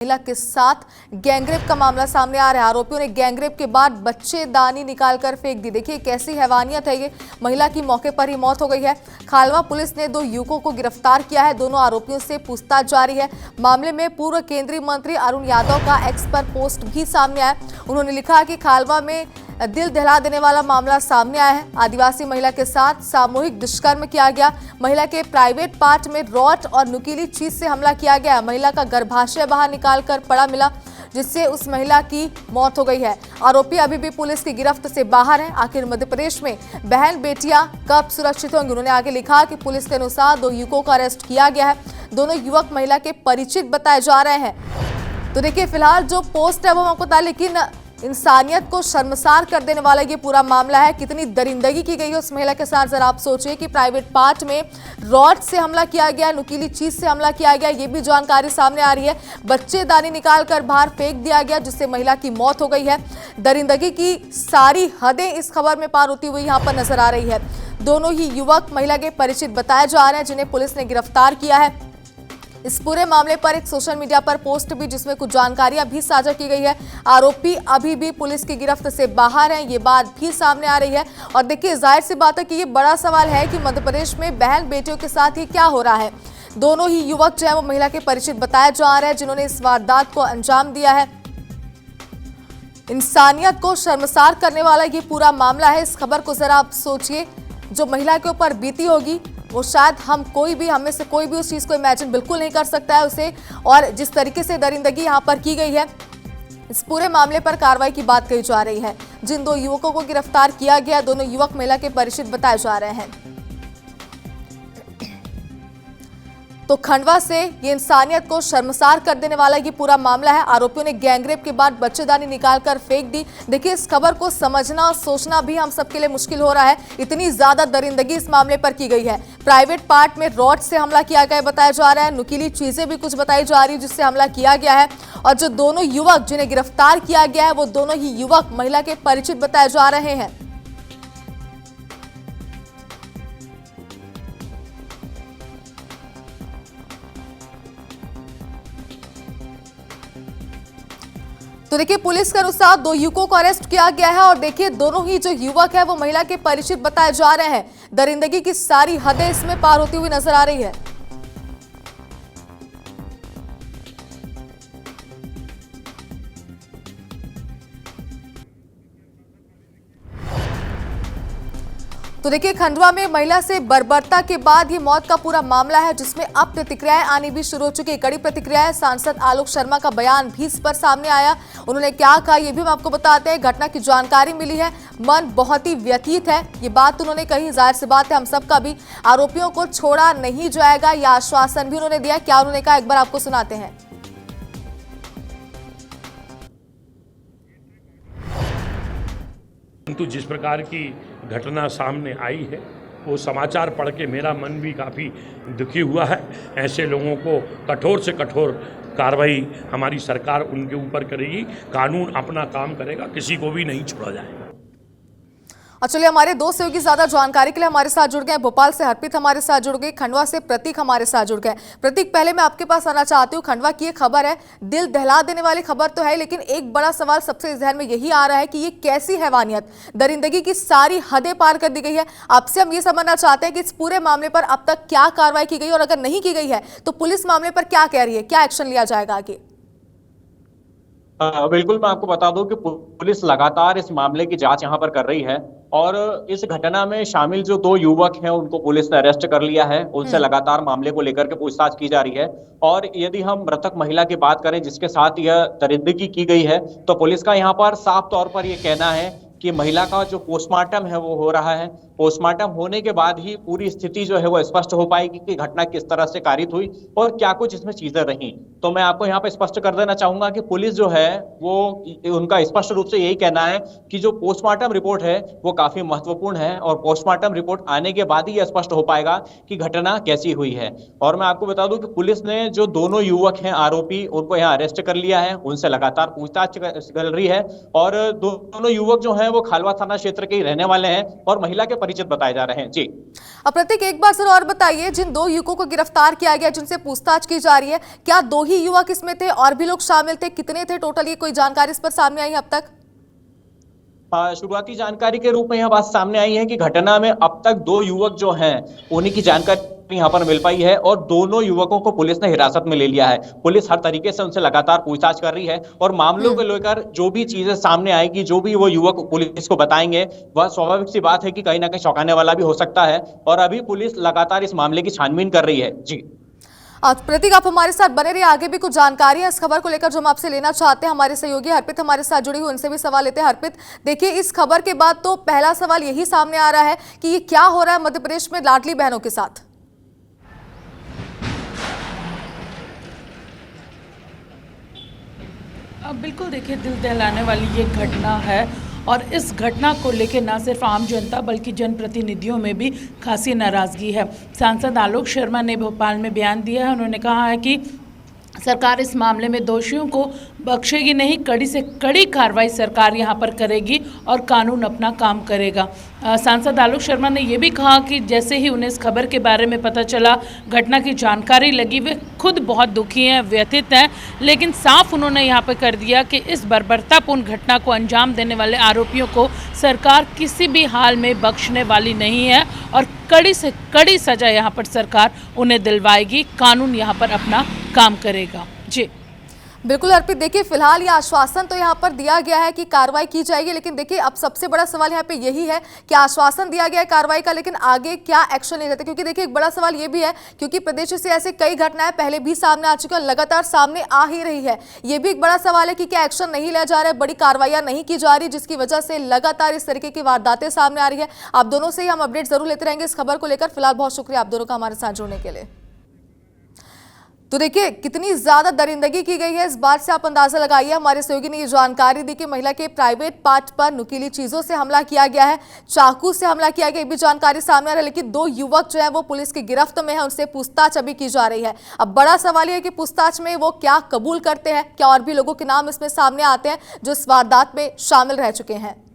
महिला के साथ गैंगरेप का मामला सामने आ रहा है। आरोपियों ने गैंगरेप के बाद बच्चेदानी निकालकर फेंक दी। देखिए कैसी हैवानियत है ये। महिला की मौके पर ही मौत हो गई है। खालवा पुलिस ने 2 युवकों को गिरफ्तार किया है। दोनों आरोपियों से पूछताछ जारी है। मामले में पूर्व केंद्रीय मंत्री अरुण यादव का एक्स पर पोस्ट भी सामने आया। उन्होंने लिखा कि खालवा में दिल दहला देने वाला मामला सामने आया है। आदिवासी महिला के साथ सामूहिक दुष्कर्म किया गया। महिला के प्राइवेट पार्ट में रॉड और नुकीली चीज से हमला किया गया। महिला का गर्भाशय बाहर निकालकर पड़ा मिला, जिससे उस महिला की मौत हो गई है। आरोपी अभी भी पुलिस की गिरफ्त से बाहर है। आखिर मध्य प्रदेश में बहन बेटियां कब सुरक्षित होंगी? उन्होंने आगे लिखा कि पुलिस के अनुसार 2 युवकों को अरेस्ट किया गया है। दोनों युवक महिला के परिचित बताए जा रहे हैं। तो देखिए फिलहाल जो पोस्ट है वो हमको पता है, लेकिन इंसानियत को शर्मसार कर देने वाला ये पूरा मामला है। कितनी दरिंदगी की गई है उस महिला के साथ, जरा आप सोचिए कि प्राइवेट पार्ट में रॉड से हमला किया गया, नुकीली चीज से हमला किया गया, ये भी जानकारी सामने आ रही है। बच्चेदानी निकालकर बाहर फेंक दिया गया, जिससे महिला की मौत हो गई है। दरिंदगी की सारी हदें इस खबर में पार होती हुई यहाँ पर नजर आ रही है। दोनों ही युवक महिला के परिचित बताए जा रहे हैं, जिन्हें पुलिस ने गिरफ्तार किया है। इस पूरे मामले पर एक सोशल मीडिया पर पोस्ट भी, जिसमें कुछ जानकारियां भी साझा की गई है। आरोपी अभी भी पुलिस की गिरफ्त से बाहर हैं, ये बात भी सामने आ रही है। और देखिए जाहिर सी बात है कि ये बड़ा सवाल है कि मध्य प्रदेश में बहन बेटियों के साथ ही क्या हो रहा है। दोनों ही युवक जो है वो महिला के परिचित बताए जा रहे हैं, जिन्होंने इस वारदात को अंजाम दिया है। इंसानियत को शर्मसार करने वाला ये पूरा मामला है। इस खबर को जरा आप सोचिए, जो महिला के ऊपर बीती होगी वो शायद हमें से कोई भी उस चीज को इमेजिन बिल्कुल नहीं कर सकता है उसे। और जिस तरीके से दरिंदगी यहाँ पर की गई है, इस पूरे मामले पर कार्रवाई की बात कही जा रही है। जिन 2 युवकों को गिरफ्तार किया गया, दोनों युवक महिला के परिचित बताए जा रहे हैं। तो खंडवा से ये इंसानियत को शर्मसार कर देने वाला ये पूरा मामला है। आरोपियों ने गैंगरेप के बाद बच्चेदानी निकालकर फेंक दी। देखिए इस खबर को समझना और सोचना भी हम सबके लिए मुश्किल हो रहा है। इतनी ज्यादा दरिंदगी इस मामले पर की गई है। प्राइवेट पार्ट में रॉड से हमला किया गया बताया जा रहा है। नुकीली चीजें भी कुछ बताई जा रही है जिससे हमला किया गया है। और जो दोनों युवक जिन्हें गिरफ्तार किया गया है, वो दोनों ही युवक महिला के परिचित बताए जा रहे हैं। तो देखिए पुलिस के अनुसार 2 युवकों को अरेस्ट किया गया है। और देखिए दोनों ही जो युवक है वो महिला के परिचित बताए जा रहे हैं। दरिंदगी की सारी हदें इसमें पार होती हुई नजर आ रही है। तो देखिए खंडवा में महिला से बर्बरता के बाद ये मौत का पूरा मामला है, जिसमें अब प्रतिक्रियाएं आनी भी शुरू हो चुकी है। कड़ी प्रतिक्रियाएं, सांसद आलोक शर्मा का बयान भी इस पर सामने आया। उन्होंने क्या कहा ये भी हम आपको बताते हैं। घटना की जानकारी मिली है, मन बहुत ही व्यथित है, ये बात उन्होंने कही। जाहिर सी बात है हम सबका भी, आरोपियों को छोड़ा नहीं जाएगा, यह आश्वासन भी उन्होंने दिया। क्या उन्होंने कहा एक बार आपको सुनाते हैं। परंतु जिस प्रकार की घटना सामने आई है, वो समाचार पढ़ के मेरा मन भी काफ़ी दुखी हुआ है। ऐसे लोगों को कठोर से कठोर कार्रवाई हमारी सरकार उनके ऊपर करेगी। कानून अपना काम करेगा, किसी को भी नहीं छोड़ा जाएगा। और चलिए हमारे 2 सहयोगी ज्यादा जानकारी के लिए हमारे साथ जुड़ गए। भोपाल से हरप्रीत हमारे साथ जुड़ गई, खंडवा से प्रतीक हमारे साथ जुड़ गए। प्रतीक, पहले मैं आपके पास आना चाहती हूँ। खंडवा की ये खबर है, दिल दहला देने वाली खबर तो है, लेकिन एक बड़ा सवाल सबसे ध्यान में यही आ रहा है कि ये कैसी हैवानियत, दरिंदगी की सारी हदें पार कर दी गई है। आपसे हम ये समझना चाहते हैं कि इस पूरे मामले पर अब तक क्या कार्रवाई की गई, और अगर नहीं की गई है तो पुलिस मामले पर क्या कह रही है, क्या एक्शन लिया जाएगा आगे? बिल्कुल, मैं आपको बता दूं कि पुलिस लगातार इस मामले की जांच यहां पर कर रही है। और इस घटना में शामिल जो 2 युवक हैं उनको पुलिस ने अरेस्ट कर लिया है। उनसे लगातार मामले को लेकर के पूछताछ की जा रही है। और यदि हम मृतक महिला की बात करें जिसके साथ यह दरिंदगी की गई है, तो पुलिस का यहाँ पर साफ तौर पर यह कहना है कि महिला का जो पोस्टमार्टम है वो हो रहा है। पोस्टमार्टम होने के बाद ही पूरी स्थिति जो है वो स्पष्ट हो पाएगी कि घटना किस तरह से कारित हुई और क्या कुछ इसमें चीजें रही। तो मैं आपको यहाँ पे स्पष्ट कर देना चाहूंगा कि पुलिस जो है वो, उनका स्पष्ट रूप से यही कहना है कि जो पोस्टमार्टम रिपोर्ट है वो काफी महत्वपूर्ण है, और पोस्टमार्टम रिपोर्ट आने के बाद ही यह स्पष्ट हो पाएगा कि घटना कैसी हुई है। और मैं आपको बता दूं कि पुलिस ने जो दोनों युवक हैं आरोपी, उनको यहाँ अरेस्ट कर लिया है। उनसे लगातार पूछताछ कर रही है। और दोनों युवक जो है वो खालवा थाना क्षेत्र के ही रहने वाले हैं और महिला के परिचित बताए जा रहे हैं। जी अब प्रतीक, एक बार सर और बताइए, जिन 2 युवकों को गिरफ्तार किया गया, जिनसे पूछताछ की जा रही है, क्या 2 ही युवक इसमें थे और भी लोग शामिल थे? कितने थे टोटल? ये कोई जानकारी इस पर सामने आई है अब तक? शुरुआती जानकारी के रूप में यह बात सामने आई है कि घटना में अब तक 2 युवक जो हैं उन्हीं की जानकारी यहां पर मिल पाई है और दोनों युवकों को पुलिस ने हिरासत में ले लिया है। पुलिस हर तरीके से उनसे लगातार पूछताछ कर रही है और मामलों को लेकर जो भी चीजें सामने आएगी, जो भी वो युवक पुलिस को बताएंगे, वह स्वाभाविक सी बात है कि कहीं ना कहीं चौंकाने वाला भी हो सकता है और अभी पुलिस लगातार इस मामले की छानबीन कर रही है। जी प्रतीक, आप हमारे साथ बने रहिए, आगे भी कुछ जानकारी है इस खबर को लेकर जो हम आपसे लेना चाहते हैं। हमारे सहयोगी हरप्रीत हमारे साथ जुड़ी हुई, उनसे भी सवाल लेते हैं। हरप्रीत, देखिए, इस खबर के बाद तो पहला सवाल यही सामने आ रहा है कि ये क्या हो रहा है मध्य प्रदेश में लाडली बहनों के साथ? बिल्कुल, देखिए, दिल दहलाने वाली ये घटना है और इस घटना को लेकर ना सिर्फ आम जनता बल्कि जनप्रतिनिधियों में भी खासी नाराज़गी है। सांसद आलोक शर्मा ने भोपाल में बयान दिया है। उन्होंने कहा है कि सरकार इस मामले में दोषियों को बख्शेगी नहीं, कड़ी से कड़ी कार्रवाई सरकार यहां पर करेगी और कानून अपना काम करेगा। सांसद आलोक शर्मा ने यह भी कहा कि जैसे ही उन्हें इस खबर के बारे में पता चला, घटना की जानकारी लगी, वे खुद बहुत दुखी हैं, व्यथित हैं, लेकिन साफ उन्होंने यहां पर कर दिया कि इस बर्बरतापूर्ण घटना को अंजाम देने वाले आरोपियों को सरकार किसी भी हाल में बख्शने वाली नहीं है और कड़ी से कड़ी सजा यहां पर सरकार उन्हें दिलवाएगी, कानून यहां पर अपना काम करेगा। जी बिल्कुल हरप्रीत, देखिए, फिलहाल ये आश्वासन तो यहाँ पर दिया गया है कि कार्रवाई की जाएगी, लेकिन देखिए अब सबसे बड़ा सवाल यहाँ पे यही है कि आश्वासन दिया गया है कार्रवाई का, लेकिन आगे क्या एक्शन लिया जाता है? क्योंकि देखिए एक बड़ा सवाल ये भी है, क्योंकि प्रदेश से ऐसे कई घटनाएं पहले भी सामने आ चुकी है, लगातार सामने आ ही रही है। ये भी एक बड़ा सवाल है कि क्या एक्शन नहीं लिया जा रहा है, बड़ी कार्रवाइयां नहीं की जा रही, जिसकी वजह से लगातार इस तरीके की वारदातें सामने आ रही है। आप दोनों से ही हम अपडेट जरूर लेते रहेंगे इस खबर को लेकर। फिलहाल बहुत शुक्रिया आप दोनों का हमारे साथ जुड़ने के लिए। तो देखिए कितनी ज्यादा दरिंदगी की गई है, इस बात से आप अंदाजा लगाइए। हमारे सहयोगी ने ये जानकारी दी कि महिला के प्राइवेट पार्ट पर नुकीली चीजों से हमला किया गया है, चाकू से हमला किया गया, ये भी जानकारी सामने आ रही है। लेकिन 2 युवक जो है वो पुलिस की गिरफ्त में है, उनसे पूछताछ अभी की जा रही है। अब बड़ा सवाल यह है कि पूछताछ में वो क्या कबूल करते हैं, क्या और भी लोगों के नाम इसमें सामने आते हैं जो इस वारदात में शामिल रह चुके हैं।